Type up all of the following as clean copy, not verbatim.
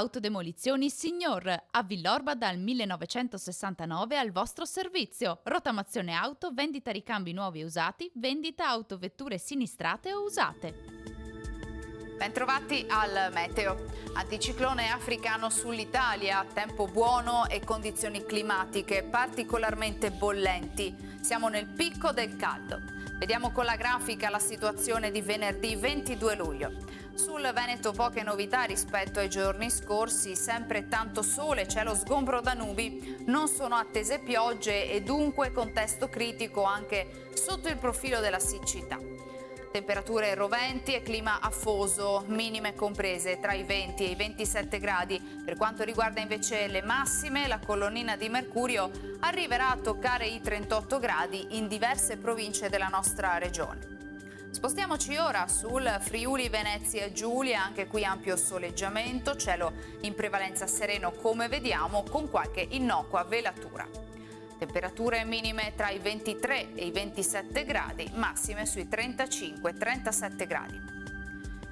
Autodemolizioni Signor, a Villorba dal 1969 al vostro servizio. Rottamazione auto, vendita ricambi nuovi e usati, vendita autovetture sinistrate o usate. Bentrovati al meteo. Anticiclone africano sull'Italia, tempo buono e condizioni climatiche particolarmente bollenti. Siamo nel picco del caldo. Vediamo con la grafica la situazione di venerdì 22 luglio. Sul Veneto poche novità rispetto ai giorni scorsi, sempre tanto sole, cielo sgombro da nubi, non sono attese piogge e dunque contesto critico anche sotto il profilo della siccità. Temperature roventi e clima afoso, minime comprese tra i 20 e i 27 gradi. Per quanto riguarda invece le massime, la colonnina di mercurio arriverà a toccare i 38 gradi in diverse province della nostra regione. Spostiamoci ora sul Friuli Venezia Giulia, anche qui ampio soleggiamento, cielo in prevalenza sereno come vediamo, con qualche innocua velatura. Temperature minime tra i 23 e i 27 gradi, massime sui 35-37 gradi.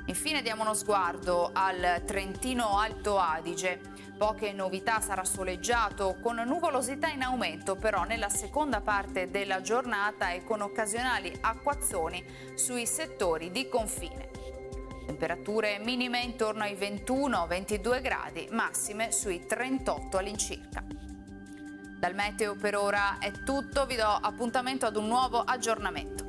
Infine diamo uno sguardo al Trentino Alto Adige. Poche novità, sarà soleggiato con nuvolosità in aumento però nella seconda parte della giornata e con occasionali acquazzoni sui settori di confine. Temperature minime intorno ai 21-22 gradi, massime sui 38 all'incirca. Dal meteo per ora è tutto, vi do appuntamento ad un nuovo aggiornamento.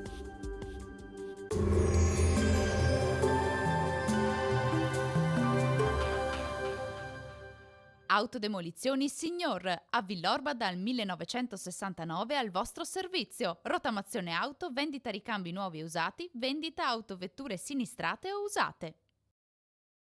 Autodemolizioni Signor, a Villorba dal 1969 al vostro servizio. Rottamazione auto, vendita ricambi nuovi e usati, vendita autovetture sinistrate o usate.